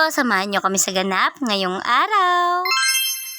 video, samahan nyo kami sa ganap ngayong araw.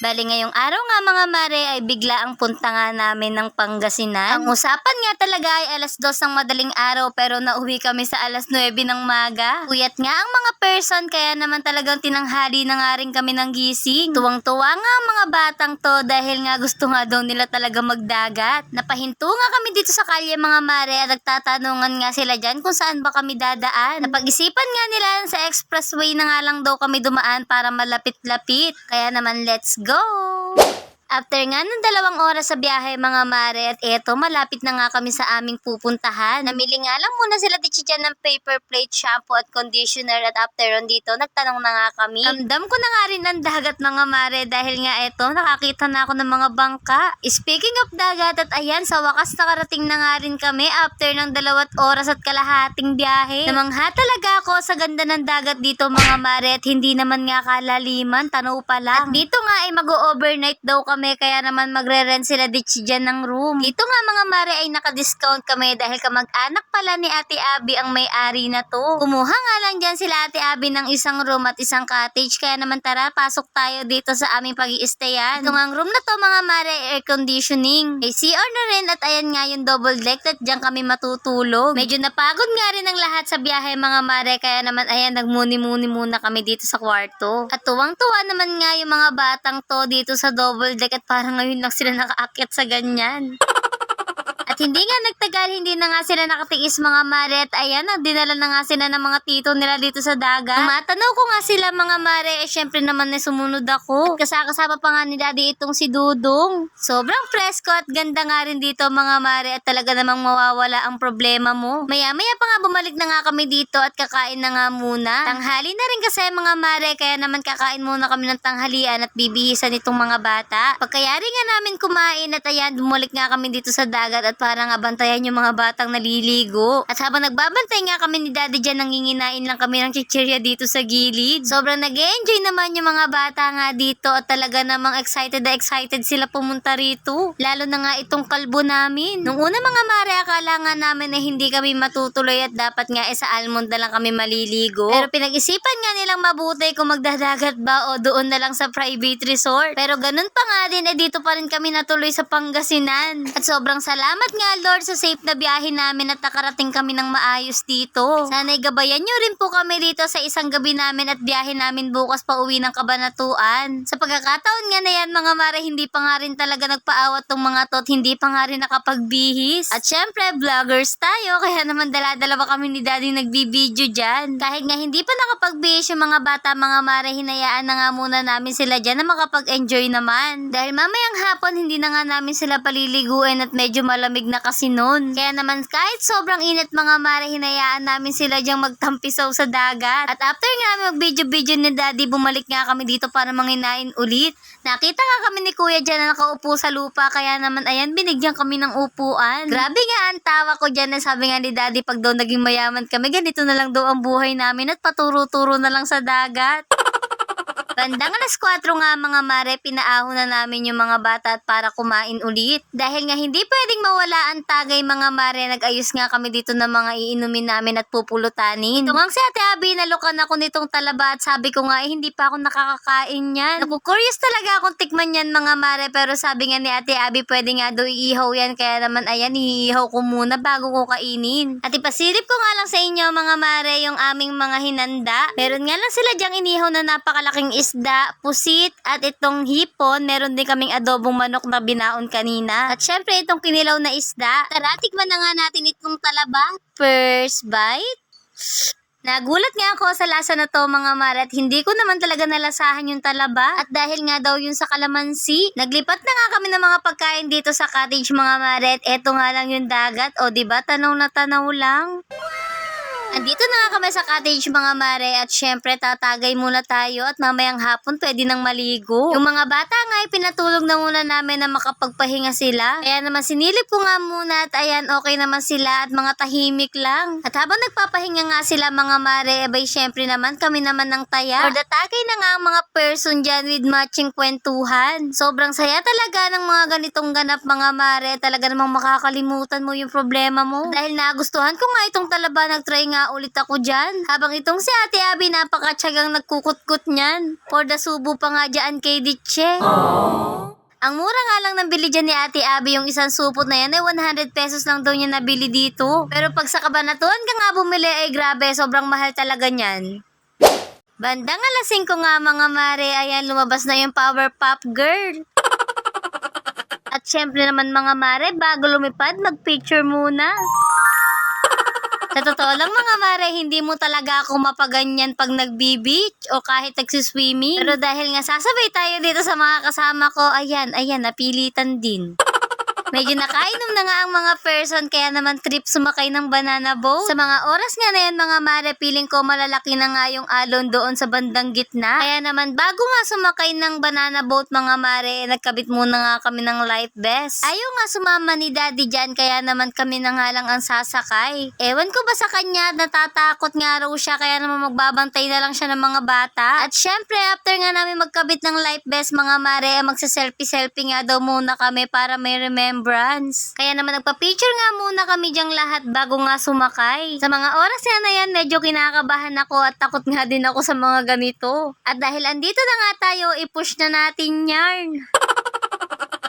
Bali ngayong araw nga mga mare ay bigla ang punta nga namin ng Pangasinan. Ang usapan nga talaga ay alas 2 ng madaling araw pero nauwi kami sa alas 9 ng maga. Puyat nga ang mga person kaya naman talagang tinanghali na nga rin kami ng gising. Tuwang-tuwa nga ang mga batang to dahil nga gusto nga daw nila talaga magdagat. Napahinto nga kami dito sa kalye mga mare at nagtatanungan nga sila dyan kung saan ba kami dadaan. Napag-isipan nga nila sa expressway na nga lang daw kami dumaan para malapit-lapit. Kaya naman let's go! After nga ng 2 oras sa biyahe mga mare at eto malapit na nga kami sa aming pupuntahan. Namili nga lang muna sila dyan ng paper plate, shampoo at conditioner at after on dito nagtanong na nga kami. Ramdam ko na nga rin ang dagat mga mare dahil nga eto nakakita na ako ng mga bangka. Speaking of dagat at ayan sa wakas nakarating na nga rin kami after ng 2 oras at kalahating biyahe. Namangha talaga ako sa ganda ng dagat dito mga mare at hindi naman nga kalaliman, tanaw pa lang. At dito nga ay mag-overnight daw kami kaya naman magre-rent sila dyan ng room. Dito nga mga mare ay naka-discount kami dahil kamag-anak pala ni Ate Abby ang may-ari na to. Kumuha nga lang dyan sila Ate Abby ng isang room at isang cottage kaya naman tara pasok tayo dito sa aming pag-i-stayan. Ito nga ang room na to mga mare air conditioning. May CR na rin at ayan nga yung double deck at dyan kami matutulog. Medyo napagod nga rin ang lahat sa biyahe mga mare kaya naman ayan nagmuni-muni muna kami dito sa kwarto. At tuwang-tuwa naman nga yung mga batang to dito sa double deck at parang ngayon lang sila nakaakyat sa ganyan. At hindi nga nagtagal, hindi na nga sila nakatiis mga mare at ayan, dinala na nga sila ng mga tito nila dito sa dagat. Matanaw ko nga sila mga mare, syempre naman na sumunod ako. At kasama pa nga ni daddy itong si Dudong. Sobrang presko at ganda nga rin dito mga mare at talaga namang mawawala ang problema mo. Maya-maya pa nga bumalik na nga kami dito at kakain na nga muna. Tanghali na rin kasi mga mare, kaya naman kakain muna kami ng tanghalian at bibihisan itong mga bata. Pagkayari nga namin kumain at ayan, bumalik nga kami dito sa dagat at para nga bantayan yung mga batang naliligo. At habang nagbabantay nga kami ni daddy dyan, nanginginain lang kami ng chichirya dito sa gilid. Sobrang nag-enjoy naman yung mga bata nga dito at talaga namang excited na excited sila pumunta rito. Lalo na nga itong kalbo namin. Nung una mga mare, akala nga namin na hindi kami matutuloy at dapat nga sa Almond na lang kami maliligo. Pero pinag-isipan nga nilang mabuti kung magdadagat ba o doon na lang sa private resort. Pero ganun pa nga din, dito pa rin kami natuloy sa Pangasinan. At sobrang salamat nga Lord sa safe na biyahe namin at nakarating kami ng maayos dito. Sana'y gabayan nyo rin po kami dito sa isang gabi namin at biyahe namin bukas pa uwi ng Cabanatuan. Sa pagkakataon nga na yan mga mare, hindi pa nga rin talaga nagpaawat tong mga tot, hindi pa nga rin nakapagbihis. At syempre vloggers tayo kaya naman dala-dalawa kami ni daddy nagbibideo dyan. Kahit nga hindi pa nakapagbihis yung mga bata mga mare, hinayaan na nga muna namin sila dyan na makapag-enjoy naman. Dahil mamayang hapon hindi na nga namin sila paliliguin at medyo malamig na kasi nun. Kaya naman kahit sobrang init mga mare, hinayaan namin sila dyang magtampisaw sa dagat. At after nga mag-video ni daddy, bumalik nga kami dito para manginain ulit. Nakita nga kami ni kuya dyan na nakaupo sa lupa kaya naman ayan binigyan kami ng upuan. Grabe nga ang tawa ko dyan na sabi nga ni daddy pag daw naging mayaman kami ganito na lang daw ang buhay namin at paturo-turo na lang sa dagat. Bandang alas 4 nga mga mare, pinaahon na namin yung mga bata at para kumain ulit. Dahil nga hindi pwedeng mawala ang tagay mga mare, nag-ayos nga kami dito ng mga iinumin namin at pupulutanin. Ito nga si Ate Abby, nalukan ako nitong talaba at sabi ko nga hindi pa ako nakakakain yan. Naku-curious talaga akong tikman yan mga mare, pero sabi nga ni Ate Abby pwede nga daw iihaw yan kaya naman ayan, iihaw ko muna bago ko kainin. At ipasilip ko nga lang sa inyo mga mare yung aming mga hinanda. Meron nga lang sila dyang inihaw na napakalaking isda, pusit, at itong hipon. Meron din kaming adobong manok na binaon kanina. At syempre itong kinilaw na isda. Tara, tikman na nga natin itong talaba. First bite. Nagulat nga ako sa lasa na to mga mare at hindi ko naman talaga nalasahan yung talaba. At dahil nga daw yun sa kalamansi, naglipat na nga kami ng mga pagkain dito sa cottage mga mare at eto nga lang yung dagat. O diba, tanaw na tanaw lang. Andito na nga kami sa cottage mga mare at syempre tatagay muna tayo at mamayang hapon pwede nang maligo. Yung mga bata nga ay pinatulog na muna namin na makapagpahinga sila. Kaya naman sinilip ko nga muna at ayan okay naman sila at mga tahimik lang. At habang nagpapahinga nga sila mga mare, abay syempre naman kami naman ng taya. For the tagay na nga ang mga person dyan with matching kwentuhan. Sobrang saya talaga ng mga ganitong ganap mga mare. Talaga namang makakalimutan mo yung problema mo. Dahil nagustuhan ko nga itong talaba, nagtry nga nga ulit ako dyan. Habang itong si Ate Abby napakatsagang nagkukut-kut niyan. For the subo pa nga dyan kay Ditche. Ang mura nga lang ng bili dyan ni Ate Abby, yung isang supot na yan ay 100 pesos lang daw niya nabili dito. Pero pag sa Cabanatuan ka nga bumili ay grabe, sobrang mahal talaga niyan. Bandang alas 5 nga mga mare, ayan lumabas na yung Powerpuff Girl. At syempre naman mga mare, bago lumipad, mag-picture muna. Sa totoo lang mga mare, hindi mo talaga ako mapaganyan pag nagbi-beach o kahit nagsiswimming. Pero dahil nga sasabay tayo dito sa mga kasama ko, ayan, napilitan din. Medyo nakainom na nga ang mga person, kaya naman trip sumakay ng banana boat. Sa mga oras nga na yan mga mare, feeling ko malalaki na nga yung alon doon sa bandang gitna. Kaya naman bago nga sumakay ng banana boat mga mare, nagkabit muna nga kami ng life vest. Ayaw nga sumama ni daddy dyan, kaya naman kami na nga lang ang sasakay. Ewan ko ba sa kanya, natatakot nga raw siya, kaya naman magbabantay na lang siya ng mga bata. At syempre after nga namin magkabit ng life vest mga mare, magsa-selfie-selfie nga daw muna kami para may remembrance. Kaya naman nagpa-picture nga muna kami dyang lahat bago nga sumakay. Sa mga oras na yan, medyo kinakabahan ako at takot nga din ako sa mga ganito. At dahil andito na nga tayo, i-push na natin yarn.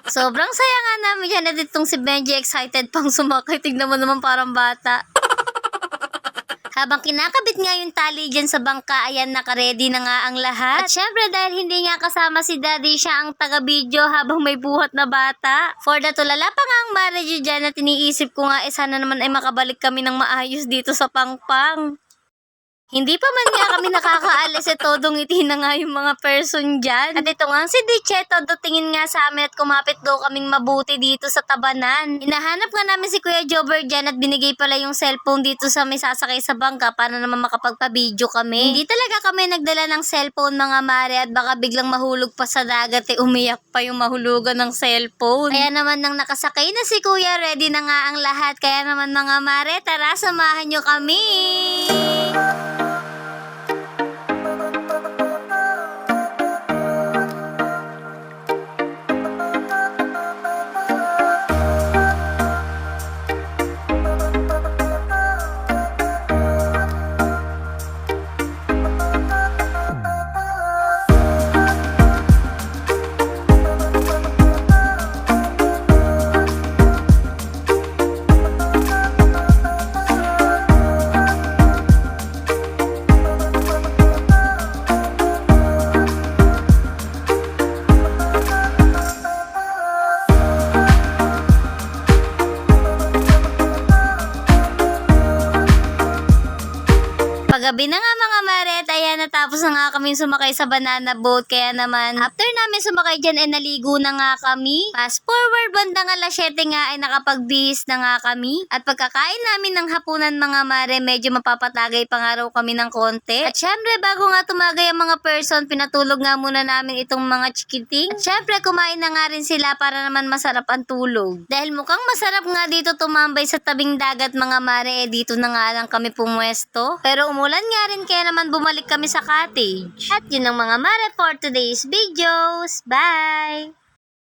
Sobrang saya nga namin yan at itong si Benji excited pang sumakay. Tignan mo naman parang bata. Habang kinakabit nga yung tali dyan sa bangka, ayan nakaredy na nga ang lahat. At syempre dahil hindi nga kasama si daddy, siya ang taga-video habang may buhat na bata. For the tulala pa nga ang marriage dyan at iniisip ko nga sana naman ay makabalik kami ng maayos dito sa Pangpang. Hindi pa man nga kami nakakaalis, todong ngiti na nga yung mga person dyan. At ito nga si Ditche, todo tingin nga sa amin at kumapit daw kaming mabuti dito sa tabanan. Hinahanap nga namin si Kuya Jobber dyan at binigay pala yung cellphone dito sa may sasakay sa bangka para naman makapagpa-video kami. Hindi talaga kami nagdala ng cellphone mga mare at baka biglang mahulog pa sa dagat, umiyak pa yung mahulugan ng cellphone. Kaya naman nang nakasakay na si Kuya, ready na nga ang lahat. Kaya naman mga mare, tara samahan nyo kami! Paggabi na nga mga mare, at ayan natapos na nga kami sumakay sa banana boat. Kaya naman after namin sumakay dyan ay naligo na nga kami. Fast forward bandang alas 7 nga ay nakapagbihis na nga kami. At pagkakain namin ng hapunan mga mare, medyo mapapatagay pa nga raw kami ng konti. At syempre bago nga tumagay ang mga person, pinatulog nga muna namin itong mga chikiting. At syempre kumain na nga rin sila para naman masarap ang tulog. Dahil mukhang masarap nga dito tumambay sa tabing dagat mga mare, dito na nga lang kami pumwesto. Pero umulan nga rin, kaya naman bumalik kami sa cottage. At yun ang mga mare for today's videos. Bye!